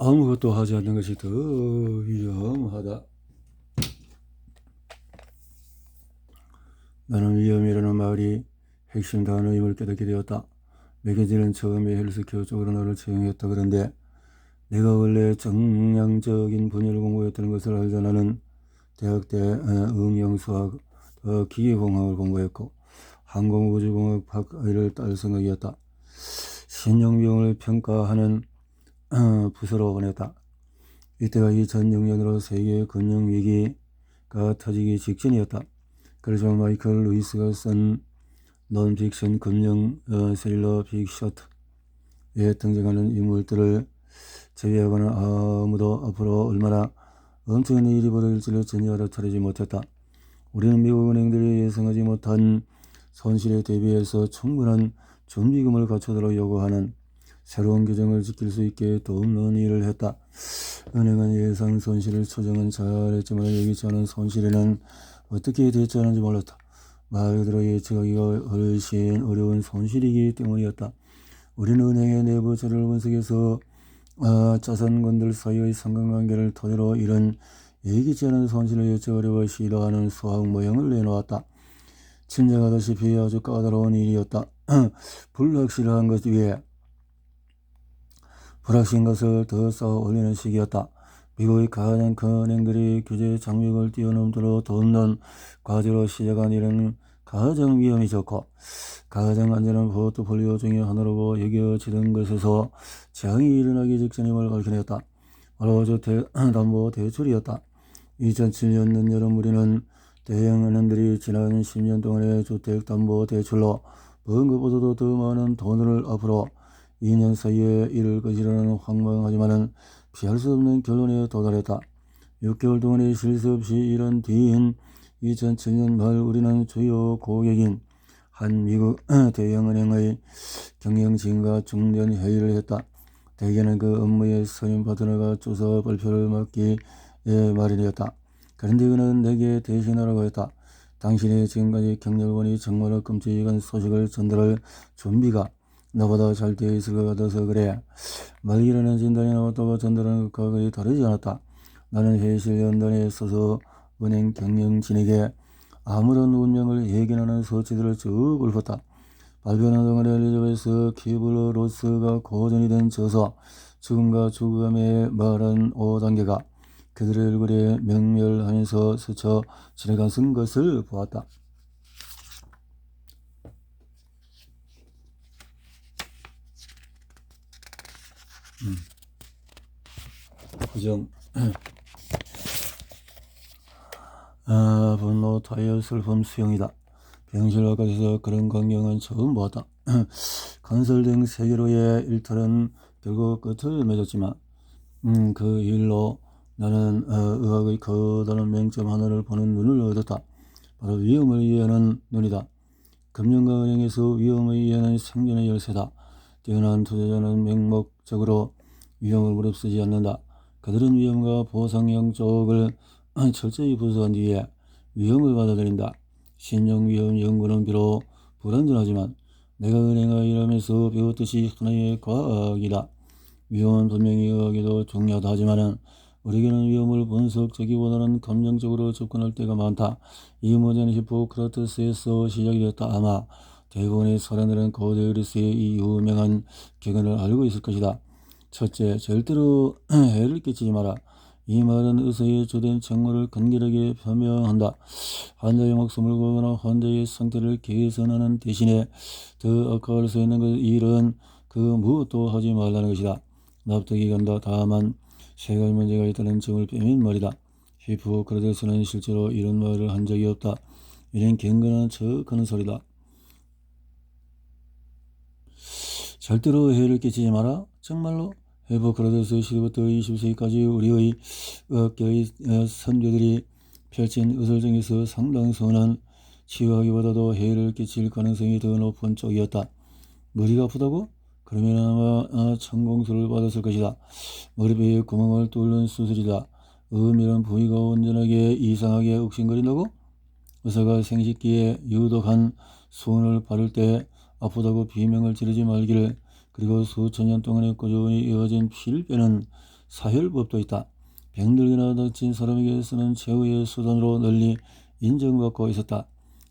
아무것도 하지 않는 것이 더 위험하다. 나는 위험이라는 말이 핵심 단어임을 깨닫게 되었다. 매거진은 처음에 헬스케어 쪽으로 나를 채용했다. 그런데 내가 원래 정량적인 분야를 공부했다는 것을 알자 나는 대학 때 응용수학, 기계공학을 공부했고 항공우주공학 학위를 딸 생각이었다. 신용비용을 평가하는 부서로 보냈다. 이때가 2006년으로 세계 금융위기가 터지기 직전이었다. 그래서 마이클 루이스가 쓴 논픽션 금융 스릴러 빅쇼트에 등장하는 인물들을 제외하고는 아무도 앞으로 얼마나 엄청난 일이 벌어질지를 전혀 알아차리지 못했다. 우리는 미국 은행들이 예상하지 못한 손실에 대비해서 충분한 준비금을 갖추도록 요구하는 새로운 규정을 지킬 수 있게 돕는 일을 했다. 은행은 예상 손실을 추정은 잘했지만 예기치 않은 손실에는 어떻게 대처하는지 몰랐다. 말 그대로 예측하기가 훨씬 어려운 손실이기 때문이었다. 우리는 은행의 내부 자료를 분석해서 자산권들 사이의 상관관계를 토대로 이런 예기치 않은 손실을 예측하려고 시도하는 수학 모형을 내놓았다. 짐작하다시피 아주 까다로운 일이었다. 불확실한 것 위에 불확실한 것을 더 쌓아 올리는 시기였다. 미국의 가장 큰 은행들이 규제 장벽을 뛰어넘도록 돕는 과제로 시작한 일은 가장 위험이 적고 가장 안전한 포트폴리오 중의 하나로 여겨지던 것에서 재앙이 일어나기 직전임을 밝혀냈다. 바로 주택담보대출이었다. 2007년 늦여름 우리는 대형 은행들이 지난 10년 동안의 주택담보대출로 번 것보다도 더 많은 돈을 앞으로 2년 사이에 잃을 것이라는 황망하지만은 피할 수 없는 결론에 도달했다. 6개월 동안의 쉴 수 없이 일한 뒤인 2007년 말 우리는 주요 고객인 한 미국 대형은행의 경영진과 중대한 회의를 했다. 대개는 그 업무의 선임 파트너가 조사 발표를 맡기 마련이었다. 그런데 그는 내게 대신하라고 했다. 당신이 지금까지 경력을 보니 정말 끔찍한 소식을 전달할 준비가 나보다 잘 되어 있을 것 같아서 그래. 말기라는 진단이 나왔다고 전달하는 것과 거의 다르지 않았다. 나는 회의실 연단에 서서 은행 경영진에게 아무런 운명을 예견하는 서치들을 쭉 읊었다. 발표하는 동안에 엘리자베스 키블러 로스가 고전이 된 저서 죽음과 죽음에 말한 5단계가 그들의 얼굴에 명멸하면서 스쳐 지나간 것을 보았다. 부정 분노, 타협, 슬픔, 수용이다. 병실 바깥에서 그런 광경은 처음 보았다. 건설 등 세계로의 일탈은 결국 끝을 맺었지만 그 일로 나는 의학의 커다란 맹점 하나를 보는 눈을 얻었다. 바로 위험을 이해하는 눈이다. 금융과 은행에서 위험을 이해하는 생존의 열쇠다. 뛰어난 투자자는 맹목적으로 위험을 무릅쓰지 않는다. 그들은 위험과 보상 양쪽을 철저히 분석한 뒤에 위험을 받아들인다. 신용위험 연구는 비록 불완전하지만 내가 은행에 일하면서 배웠듯이 하나의 과학이다. 위험은 분명히 의학에도 중요하다 하지만 우리에게는 위험을 분석적이보다는 감정적으로 접근할 때가 많다. 이 문제는 히포크라테스에서 시작이 됐다. 아마 대부분의 사람들은 고대 그리스의 이 유명한 격언을 알고 있을 것이다. 첫째, 절대로 해를 끼치지 마라. 이 말은 의사의 주된 책무를 간결하게 표명한다. 환자의 목숨을 구하거나 환자의 상태를 개선하는 대신에 더 악화할 수 있는 일은 그 무엇도 하지 말라는 것이다. 납득이 간다. 다만 세 가지 문제가 있다는 점을 빼면 말이다. 히포크라테스는 실제로 이런 말을 한 적이 없다. 이는 경건한 척하는 소리다. 절대로 해를 끼치지 마라. 정말로? 히포크라테스 시대부터 20세기까지 우리의 의학계의 선조들이 펼친 의술 중에서 상당수는 치유하기보다도 해를 끼칠 가능성이 더 높은 쪽이었다. 머리가 아프다고? 그러면 아마 천공술을 받았을 것이다. 머리뼈에 구멍을 뚫는 수술이다. 이런 부위가 온전하게 이상하게 욱신거린다고? 의사가 생식기에 유독한 수은을 바를 때 아프다고 비명을 지르지 말기를. 그리고 수천 년 동안에 꾸준히 이어진 피를 빼는 사혈법도 있다. 병들거나 다친 사람에게 쓰는 최후의 수단으로 널리 인정받고 있었다.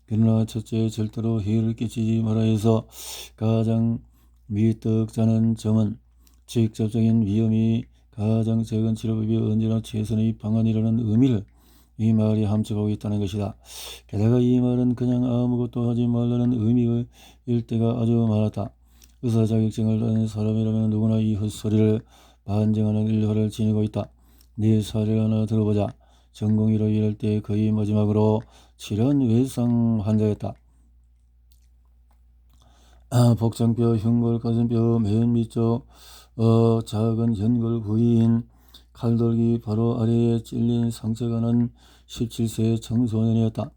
그러나 첫째, 절대로 해를 끼치지 말아야 해서 가장 미떡자는 점은 직접적인 위험이 가장 적은 치료법이 언제나 최선의 방안이라는 의미를 이 말이 함축하고 있다는 것이다. 게다가 이 말은 그냥 아무것도 하지 말라는 의미일 때가 아주 많았다. 의사 자격증을 가진 사람이라면 누구나 이 헛소리를 반증하는 일화를 지니고 있다. 네 사례를 하나 들어보자. 전공의로 일할 때 거의 마지막으로 치료한 외상 환자였다. 복장뼈, 흉골, 가슴뼈, 맨 밑쪽 작은 연골 부위인 칼돌기 바로 아래에 찔린 상처가 난 17세 청소년이었다.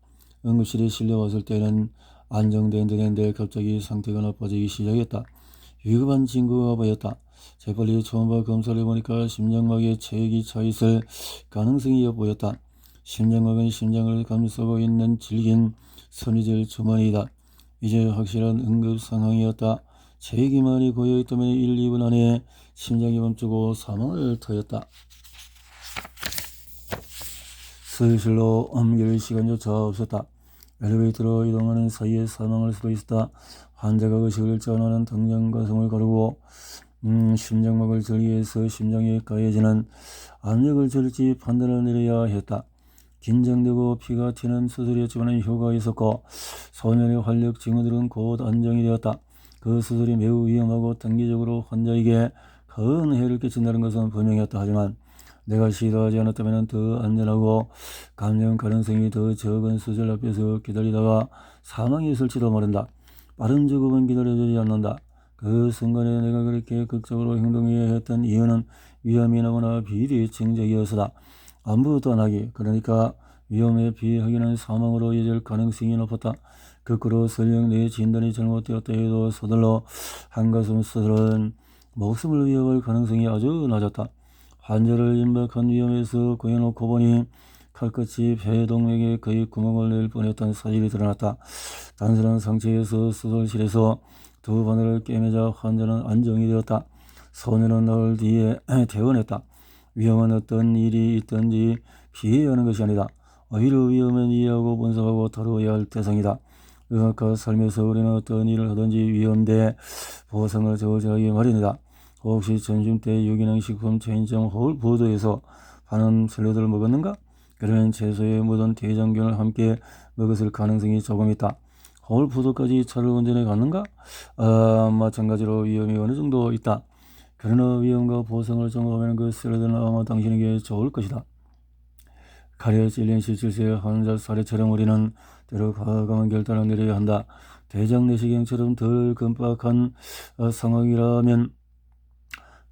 응급실에 실려왔을 때는 안정된 듯했는데 갑자기 상태가 나빠지기 시작했다. 위급한 징후가 보였다. 재빨리 초음파 검사를 해보니까 심장막에 체액이 차있을 가능성이 보였다. 심장막은 심장을 감싸고 있는 질긴 섬유질 주머니이다. 이제 확실한 응급 상황이었다. 체액이 많이 고여있다면 1, 2분 안에 심장이 멈추고 사망을 터였다. 슬슬로 옮길 시간조차 없었다. 엘리베이터로 이동하는 사이에 사망할 수도 있었다. 환자가 의식을 전하는 당장 가슴을 가르고 심장막을 절기 위해서 심장에 가해지는 압력을 줄일지 판단을 내려야 했다. 긴장되고 피가 튀는 수술이었지만 효과가 있었고 소년의 활력 징후들은 곧 안정이 되었다. 그 수술이 매우 위험하고 단기적으로 환자에게 큰 해를 끼친다는 것은 분명했다. 하지만 내가 시도하지 않았다면 더 안전하고 감염 가능성이 더 적은 수술 앞에서 기다리다가 사망이 있을지도 모른다. 빠른 죽음은 기다려주지 않는다. 그 순간에 내가 그렇게 극적으로 행동해야 했던 이유는 위험이 너무나 비리칭적이어서다. 아무것도 안 하기, 그러니까 위험에 비하기는 사망으로 이어질 가능성이 높았다. 거꾸로 설령 내 진단이 잘못되었다 해도 서둘러 한가슴 수술은 목숨을 위협할 가능성이 아주 낮았다. 환자를 임박한 위험에서 구해놓고 보니 칼끝이 폐동맥에 거의 구멍을 낼 뻔했던 사실이 드러났다. 단순한 상처에서 수술실에서 두 바늘을 꿰매자 환자는 안정이 되었다. 소년은 나흘 뒤에 퇴원했다. 위험한 어떤 일이 있든지 피해야 하는 것이 아니다. 오히려 위험은 이해하고 분석하고 다루어야 할 대상이다. 의학과 삶에서 우리는 어떤 일을 하든지 위험대 보상을 저지하기 마련이다. 혹시 점심때 유기농 식품 체인점 홀푸드에서 파는 샐러드를 먹었는가? 그러면 채소에 묻은 대장균을 함께 먹었을 가능성이 조금 있다. 홀푸드까지 차를 운전해 갔는가? 마찬가지로 위험이 어느 정도 있다. 그러나 위험과 보상을 점검하면 그 샐러드는 아마 당신에게 좋을 것이다. 칼에 찔린 17세 환자 사례처럼 우리는 때로 과감한 결단을 내려야 한다. 대장 내시경처럼 덜 급박한 상황이라면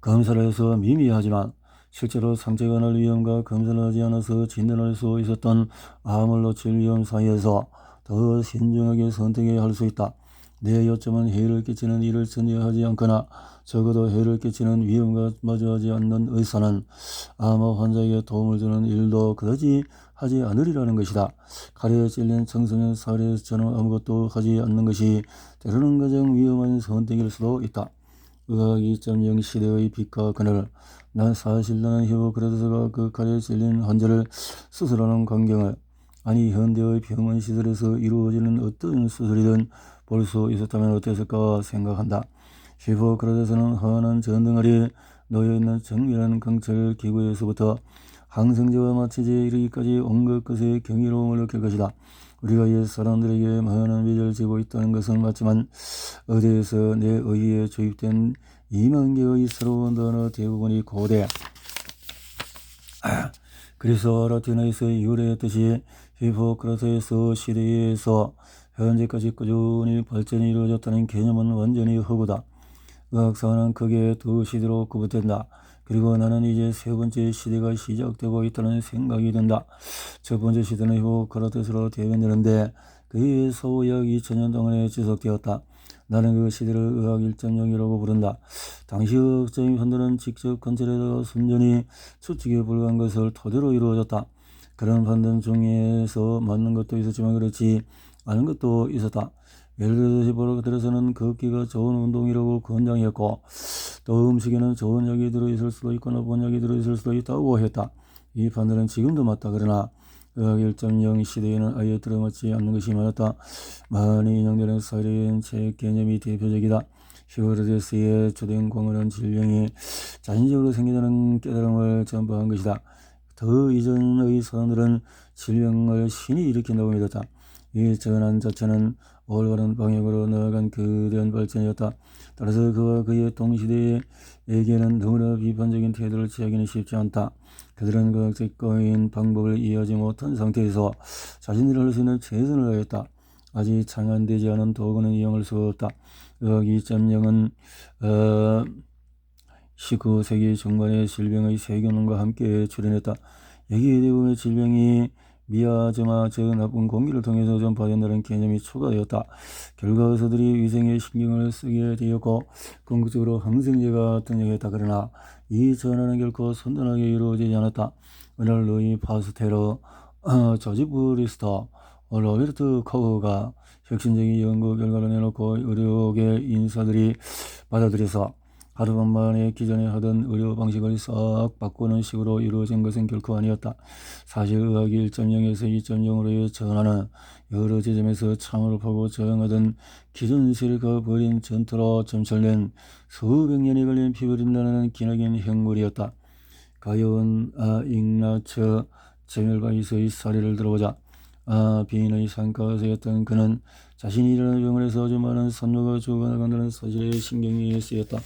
검사를 해서 미미하지만 실제로 상처가 날 위험과 검사를 하지 않아서 진단할 수 있었던 암을 놓칠 위험 사이에서 더 신중하게 선택해야 할 수 있다. 내 요점은 해를 끼치는 일을 전혀 하지 않거나 적어도 해를 끼치는 위험과 마주하지 않는 의사는 암 환자에게 도움을 주는 일도 그다지 하지 않으리라는 것이다. 칼에 찔린 청소년 사례처럼 아무것도 하지 않는 것이 때로는 가장 위험한 선택일 수도 있다. 의학 2.0 시대의 빛과 그늘. 사실 나는 히포크라테스가 그 칼에 찔린 환자를 수술하는 광경을, 아니 현대의 병원 시설에서 이루어지는 어떤 수술이든 볼 수 있었다면 어땠을까 생각한다. 히포크라테스는 환한 전등 아래 놓여있는 정밀한 강철 기구에서부터 항생제와 마취제에 이르기까지 온갖 것에 경이로움을 느낄 것이다. 우리가 옛 사람들에게 많은 빚을 지고 있다는 것은 맞지만 어디에서 내 의의에 주입된 2만 개의 새로운 단어 대부분이 고대 그래서 라틴어에서 유래했듯이 히포크라테스 시대에서 현재까지 꾸준히 발전이 이루어졌다는 개념은 완전히 허구다. 의학사는 크게 두 시대로 구분된다. 그리고 나는 이제 세 번째 시대가 시작되고 있다는 생각이 든다. 첫 번째 시대는 히포크라테스로 대변되는데 그의 소위 약 2000년 동안에 지속되었다. 나는 그 시대를 의학 1.0이라고 부른다. 당시 의학적인 판단은 직접 관찰에다가 순전히 추측에 불과한 것을 토대로 이루어졌다. 그런 판단 중에서 맞는 것도 있었지만 그렇지 않은 것도 있었다. 예를 들어서 히포크라테스는 걷기가 좋은 운동이라고 권장했고 또 음식에는 좋은 약이 들어있을 수도 있고 나쁜 약이 들어있을 수도 있다고 했다. 이 판단은 지금도 맞다. 그러나 의학 1.0 시대에는 아예 들어맞지 않는 것이 많았다. 많이 인용되는 사이렌책 개념이 대표적이다. 히포크라테스의 주된 공헌은 질병이 자연적으로 생기다는 깨달음을 전파한 것이다. 더 이전의 사람들은 질병을 신이 일으킨다고 믿었다. 이 전환 자체는 올바른 방향으로 나아간 거대한 발전이었다. 따라서 그와 그의 동시대에게는 너무나 비판적인 태도를 취하기는 쉽지 않다. 그들은 과학적인 방법을 이해하지 못한 상태에서 자신들이 할 수 있는 최선을 다했다. 아직 창안되지 않은 도구는 이용할 수 없다. 의학 2.0은 19세기 중반에 질병의 세균과 함께 출현했다. 여기에 대부분의 질병이 미아즈마, 즉 나쁜 공기를 통해서 전파된다는 개념이 추가되었다. 결과 의사들이 위생에 신경을 쓰게 되었고 궁극적으로 항생제가 등장했다. 그러나 이 전환은 결코 선단하게 이루어지지 않았다. 오늘 루이 파스테르, 조지프 리스터, 로베르트 코흐가 혁신적인 연구 결과를 내놓고 의료계 인사들이 받아들여서 하루만에 기존에 하던 의료 방식을 싹 바꾸는 식으로 이루어진 것은 결코 아니었다. 사실 의학이 1.0에서 2.0으로의 전환은 여러 지점에서 참을 파고 저항하던 기존 세력과 벌인 전투로 점철된 수백 년이 걸린 피부린다는 기나긴 행물이었다. 가여운 잉나츠 제멜바이스의 사례를 들어보자. 비인의 산가세였던 그는 자신이 일어난 병원에서 아주 많은 산모가 죽어나간다는 사실에 신경이 쓰였다.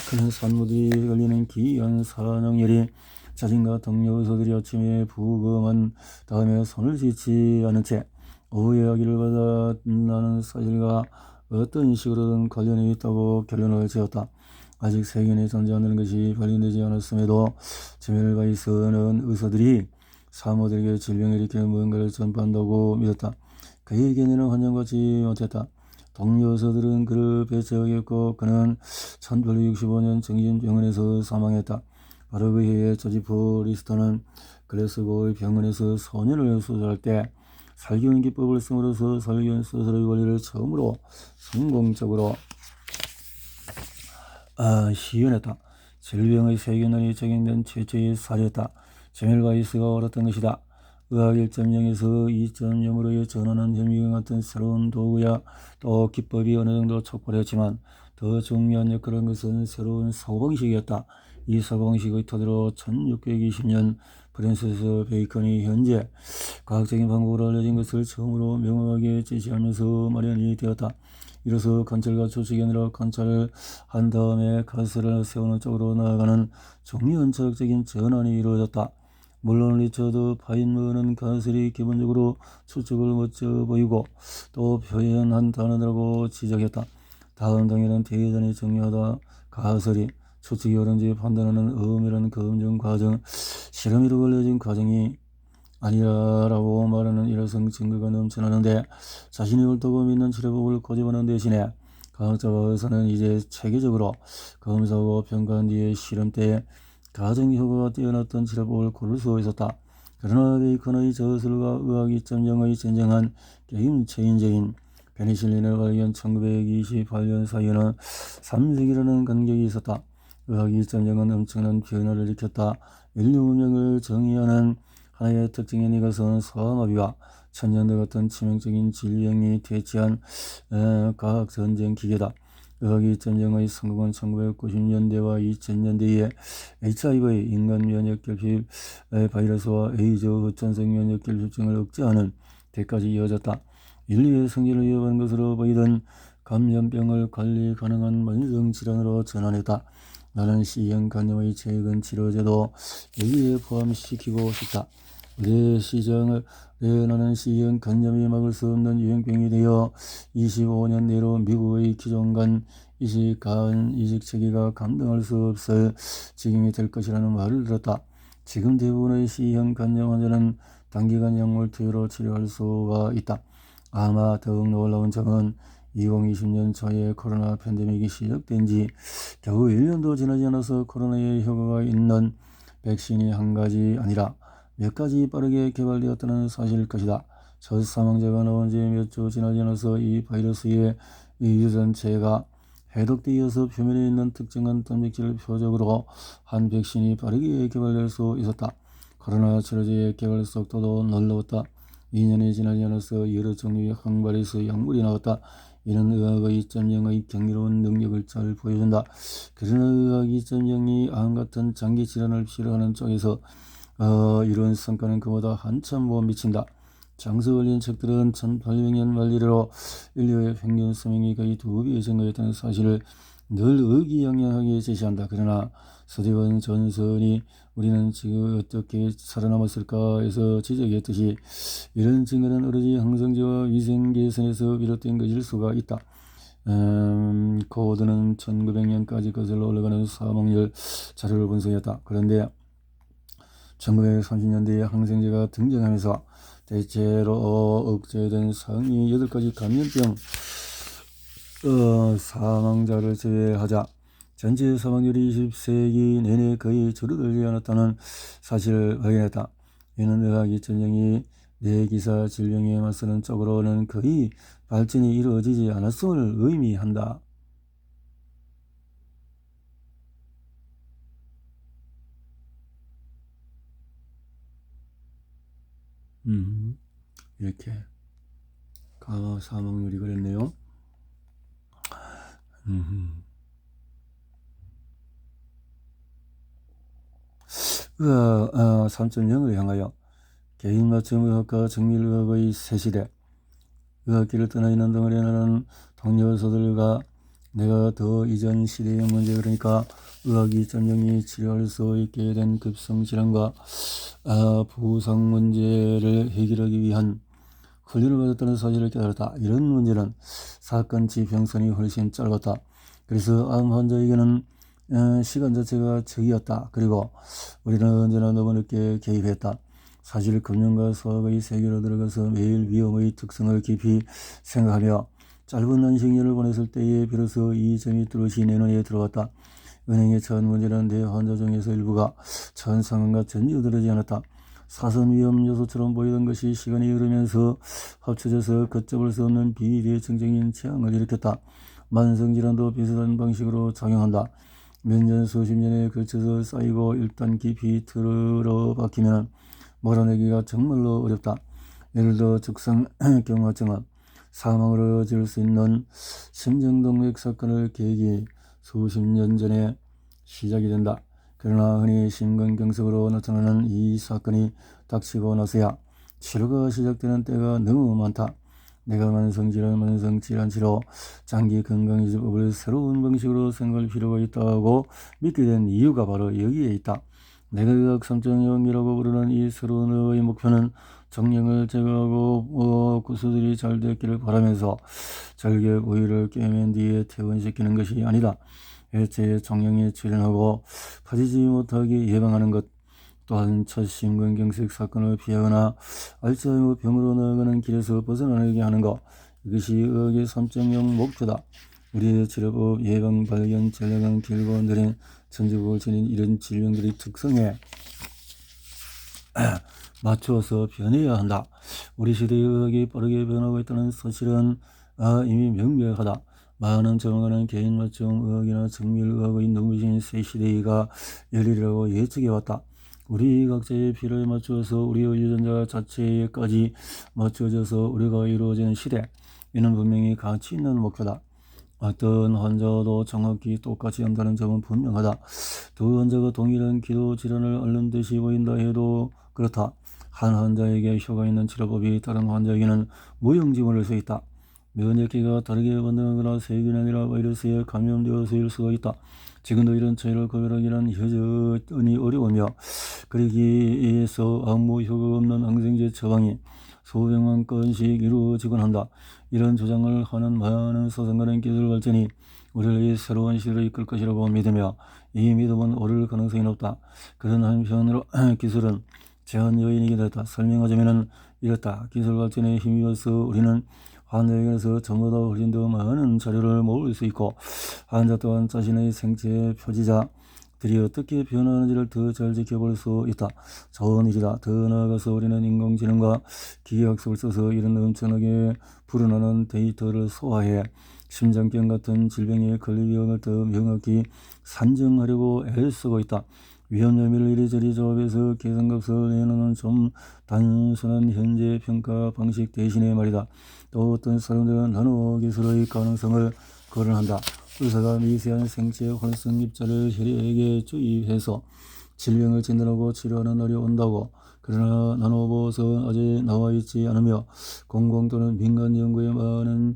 그는 산모들이 걸리는 기이한 산후열이 자신과 동료 의사들이 아침에 부검한 다음에 손을 씻지 않은 채 오후에 아기를 받았다는 사실과 어떤 식으로든 관련이 있다고 결론을 지었다. 아직 세균이 존재한다는 것이 발견되지 않았음에도 제멜바이스는 의사들이 사모들에게 질병을 일으키는 무언가를 전파한다고 믿었다. 그의 견해는 환장받지 못했다. 동료 의사들은 그를 배척했고 그는 1865년 정신병원에서 사망했다. 바로 그 해에 조지프 리스터는 글래스고의 병원에서 소년을 수술할 때 살균 기법을 쓰므로써 살균 수술의 원리를 처음으로 성공적으로 시연했다. 질병의 세균론이 적용된 최초의 사례였다. 제멜바이스가 옳았던 것이다. 의학 1.0에서 2.0으로의 전환은 현미경 같은 새로운 도구야 또 기법이 어느 정도 촉발했지만 더 중요한 역할을 한 것은 새로운 사고방식이었다. 이 사고방식의 토대로 1620년 프랜시스 베이컨이 현재 과학적인 방법으로 알려진 것을 처음으로 명확하게 제시하면서 마련이 되었다. 이로써 관찰과 추측이 아니라 관찰을 한 다음에 가설을 세우는 쪽으로 나아가는 중요한 철학적인 전환이 이루어졌다. 물론 리처드 파인머는 가설이 기본적으로 추측을 멋져 보이고 또 표현한 단어라고 지적했다. 다음 단계는 대단히 중요하다. 가설이 추측이 옳은지 판단하는 엄밀한 검증 과정, 실험으로 걸려진 과정이 아니라고 말하는 일회성 증거가 넘쳐나는데 자신이 옳다고 믿는 치료법을 고집하는 대신에 과학자와 의사는 이제 체계적으로 검사하고 평가한 뒤에 실험 때에 가장 효과가 뛰어났던 치료법을 고를 수 있었다. 그러나 베이컨의 저술과 의학 2.0의 진정한 게임 체인저인 페니실린을 발견 1928년 사이에는 3세기라는 간격이 있었다. 의학 2.0은 엄청난 변화를 일으켰다. 인류 문명을 정의하는 하나의 특징인 이것은 소아마비와 천연두 같은 치명적인 질병이 퇴치한 과학전쟁 기계다. 의학 2.0의 성공은 1990년대와 2000년대에 HIV, 인간 면역결핍 바이러스와 에이즈, 흡전성 면역결핍증을 억제하는 데까지 이어졌다. 인류의 성질을 위협하는 것으로 보이던 감염병을 관리 가능한 만성질환으로 전환했다. 나는 C형 간염의 최근 치료제도 여기에 포함시키고 싶다. 내 시장을 나는 C형 간염이 막을 수 없는 유행병이 되어 25년 내로 미국의 기존간 이식 체계가 감당할 수 없을 지경이 될 것이라는 말을 들었다. 지금 대부분의 C형 간염 환자는 단기간 약물 투여로 치료할 수가 있다. 아마 더욱 놀라운 점은 2020년 초에 코로나 팬데믹이 시작된 지 겨우 1년도 지나지 않아서 코로나에 효과가 있는 백신이 한 가지 아니라 몇 가지 빠르게 개발되었다는 사실일 것이다. 첫 사망자가 나온 지 몇 주 지나지 않아서 이 바이러스의 유전체가 해독돼 이어서 표면에 있는 특정한 단백질 표적으로 한 백신이 빠르게 개발될 수 있었다. 그러나 치료제의 개발 속도도 놀라웠다. 2년이 지나지 않아서 여러 종류의 항바이러스 약물이 나왔다. 이는 의학의 2.0의 경이로운 능력을 잘 보여준다. 그러나 의학 2.0이 암 같은 장기 질환을 치료하는 쪽에서 이런 성과는 그보다 한참 못 미친다. 장수 걸린 책들은 1800년 말 이래로 인류의 평균 수명이 거의 2배 증가했다는 사실을 늘 의기양양하게 제시한다. 그러나 스티븐 존슨이 우리는 지금 어떻게 살아남았을까에서 지적했듯이 이런 증거는 오로지 항생제와 위생 개선에서 비롯된 것일 수가 있다. 코드는 1900년까지 거슬러 올라가는 사망률 자료를 분석했다. 그런데 1930년대에 항생제가 등장하면서 대체로 억제된 상위 8가지 감염병 사망자를 제외하자 전체 사망률이 20세기 내내 거의 줄어들지 않았다는 사실을 확인했다. 이는 의학 2.0이 뇌기사 질병에 맞서는 쪽으로는 거의 발전이 이루어지지 않았음을 의미한다. 이렇게 사망률이 그랬네요. 3.0을 향하여 개인 맞춤 의학과 정밀 의학의 새 시대. 의학길을 떠나 있는 덩어리는 동료서들과 내가 더 이전 시대의 문제, 그러니까 의학 2.0이 치료할 수 있게 된 급성질환과 부상 문제를 해결하기 위한 훈련을 받았다는 사실을 깨달았다. 이런 문제는 사건 지평선이 훨씬 짧았다. 그래서 암 환자에게는 시간 자체가 적이었다. 그리고 우리는 언제나 너무 늦게 개입했다. 사실 금융과 수학의 세계로 들어가서 매일 위험의 특성을 깊이 생각하며 짧은 안식년을 보냈을 때에 비로소 이 점이 뚜렷이 내 눈에 들어왔다. 은행의 첫 문제는 내 환자 중에서 일부가 전 상황과 전혀 다르지 않았다. 사선 위험 요소처럼 보이던 것이 시간이 흐르면서 합쳐져서 걷잡을 수 없는 비대칭적인 재앙을 일으켰다. 만성질환도 비슷한 방식으로 작용한다. 몇 년 수십 년에 걸쳐서 쌓이고 일단 깊이 틀어박히면 몰아내기가 정말로 어렵다. 예를 들어 적성경화증은 사망으로 이어질 수 있는 심장동맥 사건을 계기 수십 년 전에 시작이 된다. 그러나 흔히 심근경색으로 나타나는 이 사건이 닥치고 나서야 치료가 시작되는 때가 너무 많다. 내가 만성질환 치료, 장기 건강유지법을 새로운 방식으로 생각할 필요가 있다고 믿게 된 이유가 바로 여기에 있다. 내가 의학 3.0이라고 부르는 이 새로운 의학의 목표는 정령을 제거하고 구수들이 잘 됐기를 바라면서 절개 부위를 꿰맨 뒤에 퇴원시키는 것이 아니다. 해체에 정령에 출연하고 퍼지지 못하게 예방하는 것, 또한 첫 심근경색 사건을 피하거나 알츠하이머 병으로 나아가는 길에서 벗어나게 하는 것, 이것이 의학의 3.0 목표다. 우리의 치료법, 예방, 발견, 전략은 길고 느린 천주국을 지닌 이런 질병들의 특성에 맞추어서 변해야 한다. 우리 시대의 의학이 빠르게 변하고 있다는 사실은 이미 명백하다. 많은 전문가는 개인 맞춤 의학이나 정밀 의학의 눈부신 새 시대가 열리리라고 예측해왔다. 우리 각자의 필요에 맞추어서 우리의 유전자 자체에까지 맞춰져서 우리가 이루어지는 시대, 이는 분명히 가치 있는 목표다. 어떤 환자도 정확히 똑같이 한다는 점은 분명하다. 두 환자가 동일한 기도 질환을 앓는 듯이 보인다 해도 그렇다. 한 환자에게 효과 있는 치료법이 다른 환자에게는 무용지물일 수 있다. 면역기가 다르게 반응하거나 세균이 아니라 바이러스에 감염되어서일 수가 있다. 지금도 이런 차이를 구별하기는 여전히 어려우며, 그러기 위해서 아무 효과 없는 항생제 처방이 수백만 건씩 이루어지곤 한다. 이런 주장을 하는 많은 소상가는 기술 발전이 우리를 새로운 시대로 이끌 것이라고 믿으며 이 믿음은 오를 가능성이 높다. 그런 한편으로 기술은 제한 요인이게 됐다. 설명하자면 이렇다. 기술 발전에 힘입어서 우리는 환자에게서 전보다 훨씬 더 많은 자료를 모을 수 있고, 환자 또한 자신의 생체 표지자들이 어떻게 변화하는지를 더 잘 지켜볼 수 있다. 좋은 일이다. 더 나아가서 우리는 인공지능과 기계학습을 써서 이런 엄청나게 불어나는 데이터를 소화해 심장병 같은 질병에 걸릴 위험을 더 명확히 산정하려고 애쓰고 있다. 위험 여부를 이리저리 조합해서 계산값을 내놓는 좀 단순한 현재 평가 방식 대신에 말이다. 또 어떤 사람들은 나노 기술의 가능성을 거론한다. 의사가 미세한 생체 활성 입자를 혈액에 주입해서 질병을 진단하고 치료하는 날이 온다고. 그러나 나노보석은 아직 나와 있지 않으며 공공 또는 민간 연구에 많은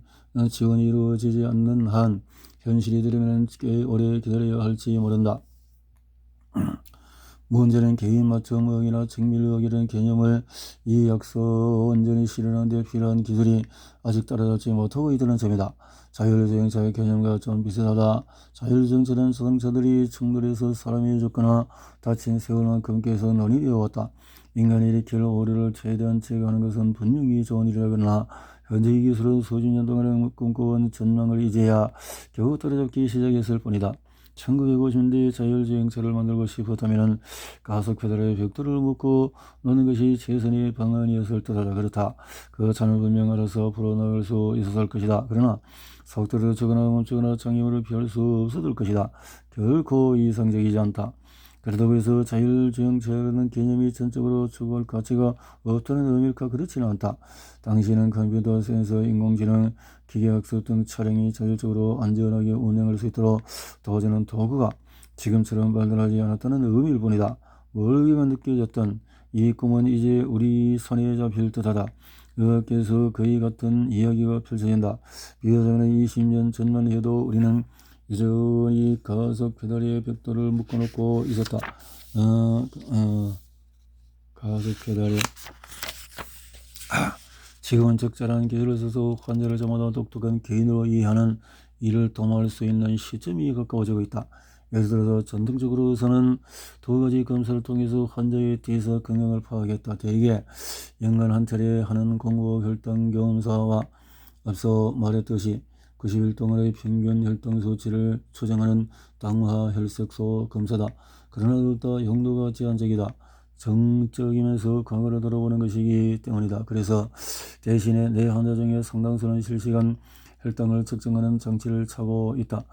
지원이 이루어지지 않는 한 현실이 되려면 꽤 오래 기다려야 할지 모른다. 문제는 개인 맞춤의학이나 정밀의학이라는 개념을 이 약서 온전히 실현하는 데 필요한 기술이 아직 따라잡지 못하고 있다는 점이다. 자율주행차의 개념과 좀 비슷하다. 자율주행차는 자동차들이 충돌해서 사람이 죽거나 다친 세월만큼 계속 논의되어 왔다. 인간이 일으킬 오류를 최대한 제거하는 것은 분명히 좋은 일이라 그러나 현재 이 기술은 수십 년 동안 꿈꿔온 전망을 이제야 겨우 따라잡기 시작했을 뿐이다. 1950년대에 자율주행차를 만들고 싶었다면 가속페달에 벽돌을 묶고 놓는 것이 최선의 방안이었을 듯하다. 그렇다. 그 차는 분명 알아서 불어나갈 수 있었을 것이다. 그러나 속도를 주거나 멈추거나 장애물을 피할 수 없었을 것이다. 결코 이상적이지 않다. 그렇다고 해서 자율주행차라는 개념이 전적으로 추구할 가치가 없다는 의미일까? 그렇지는 않다. 당시에는 컴퓨터, 센서, 인공지능, 기계학습 등 차량이 자율적으로 안전하게 운행할 수 있도록 도와주는 도구가 지금처럼 발달하지 않았다는 의미일 뿐이다. 멀게만 느껴졌던 이 꿈은 이제 우리 손에 잡힐 듯하다. 의학계에서 거의 같은 이야기가 펼쳐진다. 비교하자면 20년 전만 해도 우리는 여전히 가속 페달에 벽돌을 묶어놓고 있었다. 가속 페달에 지금은 적절한 기술을 써서 환자를 저마다 독특한 개인으로 이해하는 일을 도모할 수 있는 시점이 가까워지고 있다. 예를 들어서 전통적으로서는 두 가지 검사를 통해서 환자에 대해서 건강을 파악했다. 대개 연간 한 차례 하는 공복 혈당 검사와 앞서 말했듯이 90일 동안의 평균 혈당 수치를 추정하는 당화 혈색소 검사다. 그러나 둘 다 용도가 제한적이다. 정적이면서 과거를 돌아보는 것이기 때문이다. 그래서 대신에 내 환자 중에 상당수는 실시간 혈당을 측정하는 장치를 차고 있다.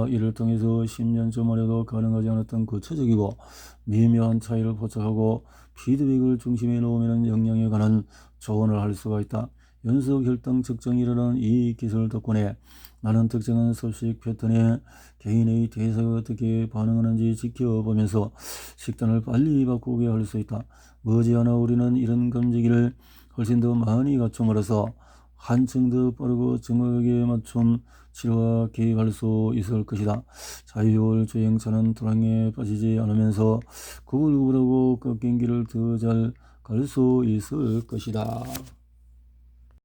이를 통해서 10년쯤만 해도 가능하지 않았던 구체적이고 미묘한 차이를 포착하고 피드백을 중심에 놓으면 영양에 관한 조언을 할 수가 있다. 연속 혈당 측정이라는 이 기술 덕분에 나는 특정한 섭식 패턴에 개인의 대사가 어떻게 반응하는지 지켜보면서 식단을 빨리 바꾸게 할 수 있다. 머지않아 우리는 이런 감지기를 훨씬 더 많이 갖춤으로써 한층 더 빠르고 정확하게 맞춤 치료와 개입할 수 있을 것이다. 자율주행차는 불황에 빠지지 않으면서 구불구불하고 꺾인 길을 더 잘 갈 수 있을 것이다.